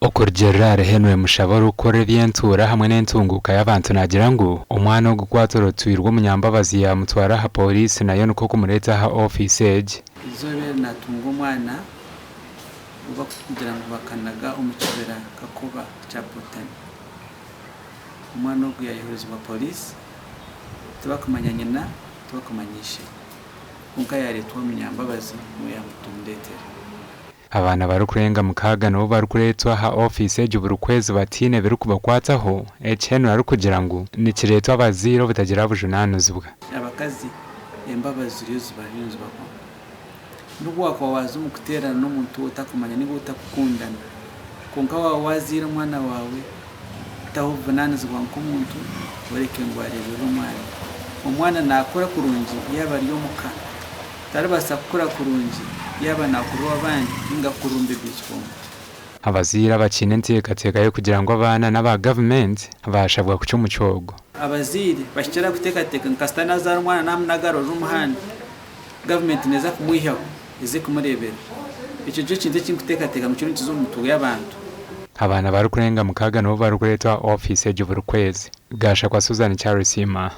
Okurgerare henwe mushabara ukore byentura hamwe n'entunguka y'abantu nagira ngo umwana wo gukwatorotwirwa umunyambabazi ya mutwara ha police nayo nuko kumureta ha office age izobe natunga umwana uba kugira ngo bakanaga umukibera kakuba cya potani umwana wo yayoherezwa police tubakamanya nyina tubakamanyishe kunka yaretwa umunyambabazi mu yamutundetera abana barukurenga mukaga no barukuretwa ha office age uburukwezi batine birukubakwataho echenwe ari kugira ngo ni kiretwa abaziro bitagira bujunanuzibwa abakazi embabazi yuzuba yunzwako nubwo wakwawaza umukuterana n'umuntu utakumanya niba utakukundana konka wazira umwana wawe utahuvunanizwa nk'umuntu wereke ngo arebere umwana nakora kurungi yaba ari muka tarabasa kukora kurungi yaba nakuru abandi ingakurumbe bishyomba abazira bakine ntekateka yo kugira ngo abana n'aba government bashabwa kuca umucogo abaziri bashikira gutekateka nkastana za umwana namnagaro rumuhanda government neza kumwihaho ize kumurebera icyo cyo kinze kingutekateka mu kintu kizomutugo y'abantu abana barukurenga mukaga no barukuretwa office age uburukwezi gasha kwa Susan Charles Sima.